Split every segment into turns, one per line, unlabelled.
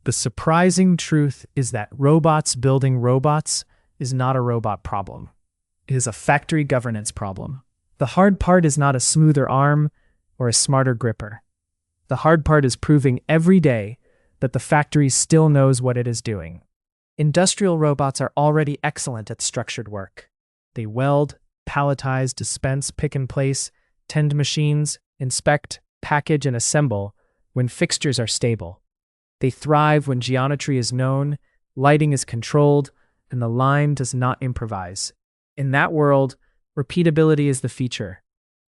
The surprising truth is that robots building robots is not a robot problem. It is a factory governance problem. The hard part is not a smoother arm or a smarter gripper. The hard part is proving every day that the factory still knows what it is doing. Industrial robots are already excellent at structured work. They weld, palletize, dispense, pick and place, tend machines, inspect, package, and assemble when fixtures are stable. They thrive when geometry is known, lighting is controlled, and the line does not improvise. In that world, repeatability is the feature.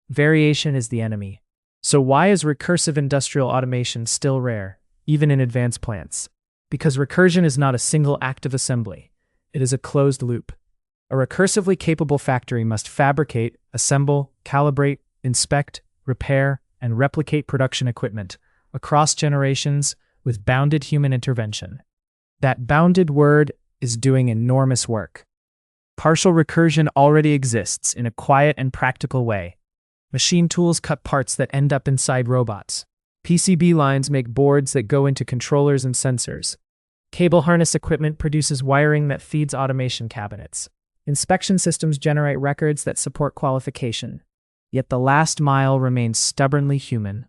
Variation is the enemy. So why is recursive industrial automation still rare, even in advanced plants? Because recursion is not a single act of assembly. It is a closed loop. A recursively capable factory must fabricate, assemble, calibrate, inspect, repair, and replicate production equipment across generations with bounded human intervention. That bounded word is doing enormous work. Partial recursion already exists in a quiet and practical way. Machine tools cut parts that end up inside robots. PCB lines make boards that go into controllers and sensors. Cable harness equipment produces wiring that feeds automation cabinets. Inspection systems generate records that support qualification. Yet the last mile remains stubbornly human.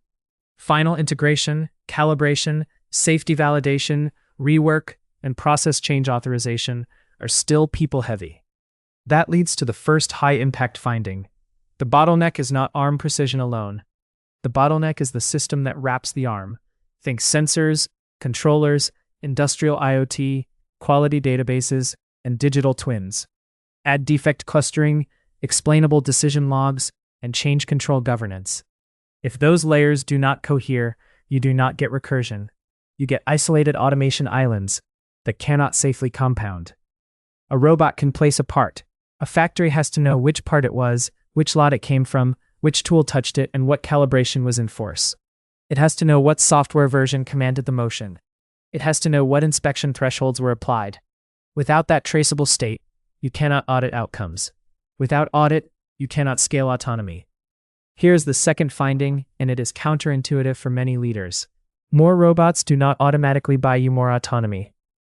Final integration, calibration, safety validation, rework, and process change authorization are still people-heavy. That leads to the first high-impact finding. The bottleneck is not arm precision alone. The bottleneck is the system that wraps the arm. Think sensors, controllers, industrial IoT, quality databases, and digital twins. Add defect clustering, explainable decision logs, and change control governance. If those layers do not cohere, you do not get recursion. You get isolated automation islands that cannot safely compound. A robot can place a part. A factory has to know which part it was, which lot it came from, which tool touched it, and what calibration was in force. It has to know what software version commanded the motion. It has to know what inspection thresholds were applied. Without that traceable state, you cannot audit outcomes. Without audit, you cannot scale autonomy. Here's the second finding, and it is counterintuitive for many leaders. More robots do not automatically buy you more autonomy.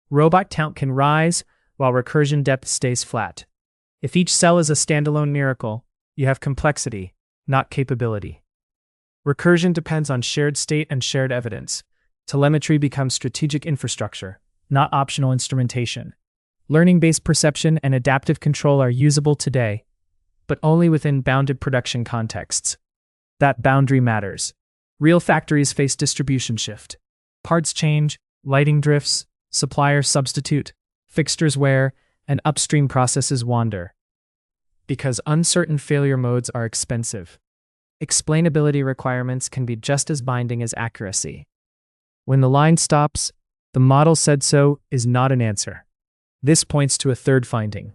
Robot count can rise, while recursion depth stays flat. If each cell is a standalone miracle, you have complexity, not capability. Recursion depends on shared state and shared evidence. Telemetry becomes strategic infrastructure, not optional instrumentation. Learning-based perception and adaptive control are usable today, but only within bounded production contexts. That boundary matters. Real factories face distribution shift. Parts change, lighting drifts, suppliers substitute, fixtures wear, and upstream processes wander. Because uncertain failure modes are expensive. Explainability requirements can be just as binding as accuracy. When the line stops, the model said so is not an answer. This points to a third finding.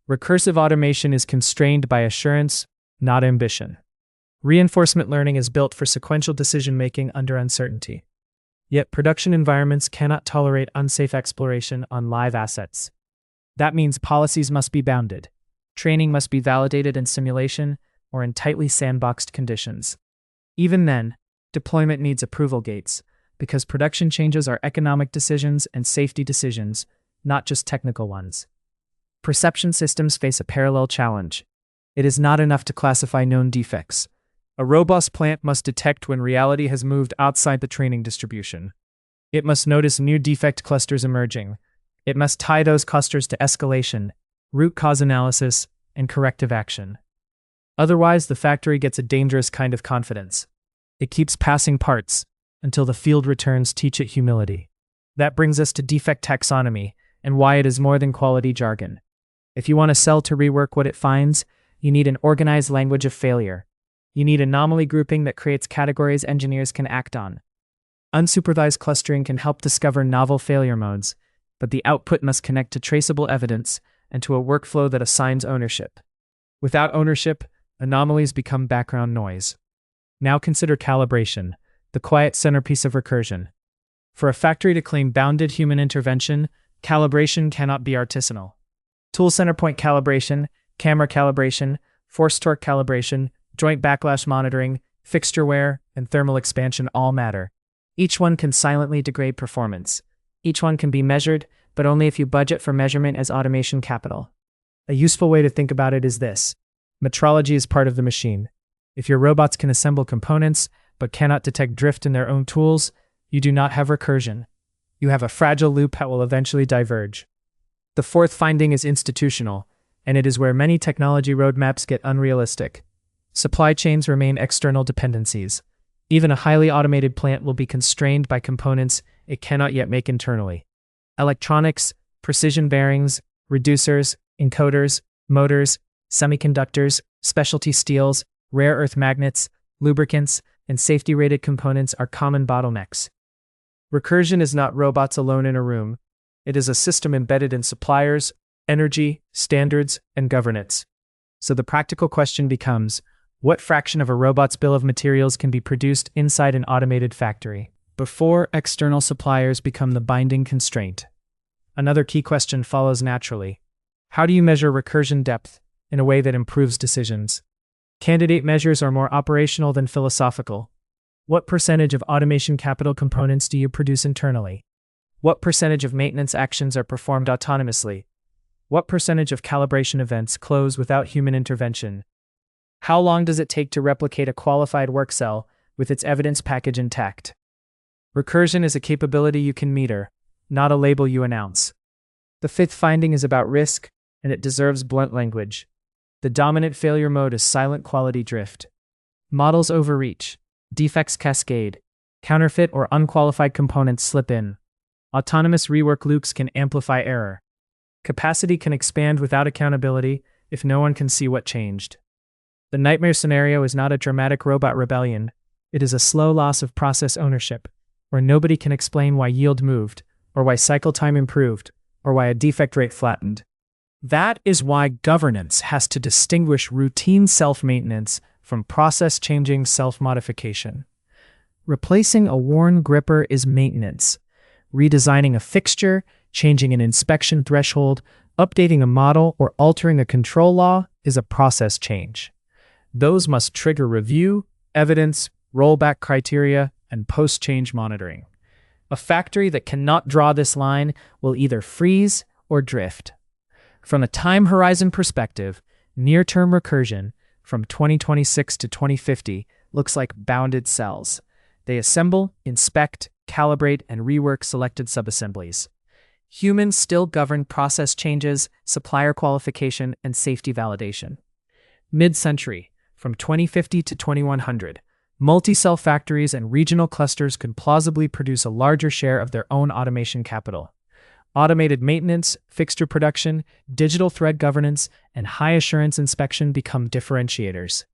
Recursive automation is constrained by assurance, not ambition. Reinforcement learning is built for sequential decision-making under uncertainty. Yet production environments cannot tolerate unsafe exploration on live assets. That means policies must be bounded. Training must be validated in simulation or in tightly sandboxed conditions. Even then, deployment needs approval gates, because production changes are economic decisions and safety decisions, not just technical ones. Perception systems face a parallel challenge. It is not enough to classify known defects. A robust plant must detect when reality has moved outside the training distribution. It must notice new defect clusters emerging. It must tie those clusters to escalation, root cause analysis, and corrective action. Otherwise, the factory gets a dangerous kind of confidence. It keeps passing parts until the field returns teach it humility. That brings us to defect taxonomy and why it is more than quality jargon. If you want a cell to rework what it finds, you need an organized language of failure. You need anomaly grouping that creates categories engineers can act on. Unsupervised clustering can help discover novel failure modes, but the output must connect to traceable evidence and to a workflow that assigns ownership. Without ownership, anomalies become background noise. Now consider calibration, the quiet centerpiece of recursion. For a factory to claim bounded human intervention, calibration cannot be artisanal. Tool center point calibration, camera calibration, force torque calibration, joint backlash monitoring, fixture wear, and thermal expansion all matter. Each one can silently degrade performance, Each one can be measured, but only if you budget for measurement as automation capital. A useful way to think about it is this. Metrology is part of the machine. If your robots can assemble components, but cannot detect drift in their own tools, you do not have recursion. You have a fragile loop that will eventually diverge. The fourth finding is institutional, and it is where many technology roadmaps get unrealistic. Supply chains remain external dependencies. Even a highly automated plant will be constrained by components it cannot yet make internally. Electronics, precision bearings, reducers, encoders, motors, semiconductors, specialty steels, rare earth magnets, lubricants, and safety-rated components are common bottlenecks. Recursion is not robots alone in a room. It is a system embedded in suppliers, energy, standards, and governance. So the practical question becomes, what fraction of a robot's bill of materials can be produced inside an automated factory before external suppliers become the binding constraint? Another key question follows naturally. How do you measure recursion depth in a way that improves decisions? Candidate measures are more operational than philosophical. What percentage of automation capital components do you produce internally? What percentage of maintenance actions are performed autonomously? What percentage of calibration events close without human intervention? How long does it take to replicate a qualified work cell with its evidence package intact? Recursion is a capability you can meter, not a label you announce. The fifth finding is about risk, and it deserves blunt language. The dominant failure mode is silent quality drift. Models overreach, defects cascade, counterfeit or unqualified components slip in. Autonomous rework loops can amplify error. Capacity can expand without accountability if no one can see what changed. The nightmare scenario is not a dramatic robot rebellion. It is a slow loss of process ownership, where nobody can explain why yield moved, or why cycle time improved, or why a defect rate flattened. That is why governance has to distinguish routine self-maintenance from process-changing self-modification. Replacing a worn gripper is maintenance. Redesigning a fixture, changing an inspection threshold, updating a model, or altering a control law is a process change. Those must trigger review, evidence, rollback criteria, and post-change monitoring. A factory that cannot draw this line will either freeze or drift. From a time horizon perspective, near-term recursion, from 2026 to 2050, looks like bounded cells. They assemble, inspect, calibrate, and rework selected subassemblies. Humans still govern process changes, supplier qualification, and safety validation. Mid-century, from 2050 to 2100, multi-cell factories and regional clusters could plausibly produce a larger share of their own automation capital. Automated maintenance, fixture production, digital thread governance, and high-assurance inspection become differentiators.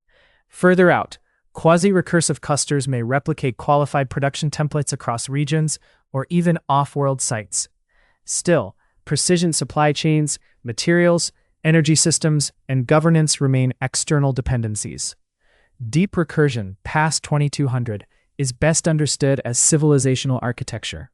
Further out, quasi-recursive clusters may replicate qualified production templates across regions or even off-world sites. Still, precision supply chains, materials, energy systems, and governance remain external dependencies. Deep recursion past 2200 is best understood as civilizational architecture.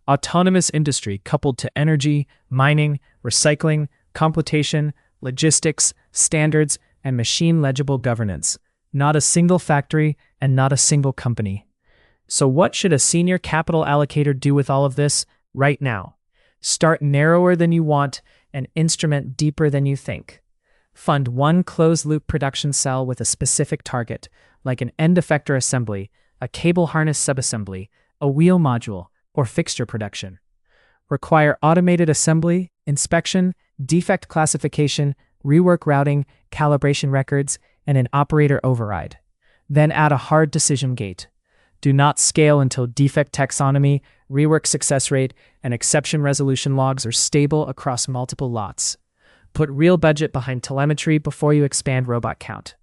Autonomous industry coupled to energy, mining, recycling, computation, logistics, standards, and machine-legible governance. Not a single factory and not a single company. So what should a senior capital allocator do with all of this right now? Start narrower than you want and instrument deeper than you think. Fund one closed-loop production cell with a specific target, like an end effector assembly, a cable harness subassembly, a wheel module, or fixture production. Require automated assembly, inspection, defect classification, rework routing, calibration records, and an operator override. Then add a hard decision gate. Do not scale until defect taxonomy, rework success rate, and exception resolution logs are stable across multiple lots. Put real budget behind telemetry before you expand robot count.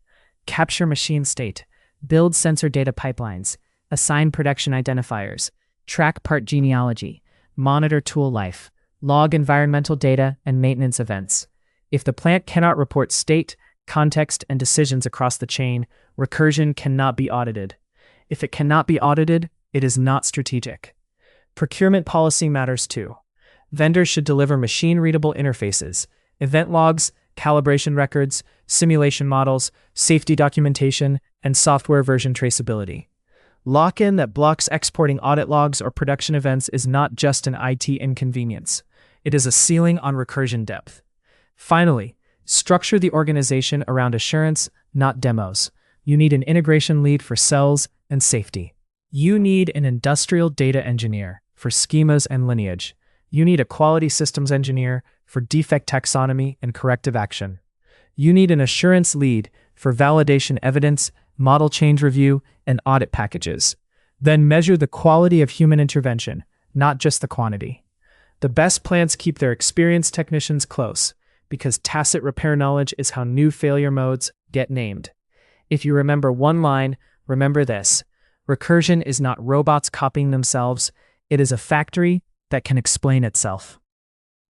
Capture machine state. Build sensor data pipelines. Assign production identifiers. Track part genealogy. Monitor tool life. Log environmental data and maintenance events. If the plant cannot report state, context, and decisions across the chain, recursion cannot be audited. If it cannot be audited, it is not strategic. Procurement policy matters too. Vendors should deliver machine-readable interfaces, event logs, calibration records, simulation models, safety documentation, and software version traceability. Lock-in that blocks exporting audit logs or production events is not just an IT inconvenience. It is a ceiling on recursion depth. Finally, structure the organization around assurance, not demos. You need an integration lead for sales and safety. You need an industrial data engineer for schemas and lineage. You need a quality systems engineer for defect taxonomy and corrective action. You need an assurance lead for validation evidence, model change review, and audit packages. Then measure the quality of human intervention, not just the quantity. The best plants keep their experienced technicians close, because tacit repair knowledge is how new failure modes get named. If you remember one line, remember this: recursion is not robots copying themselves, it is a factory that can explain itself.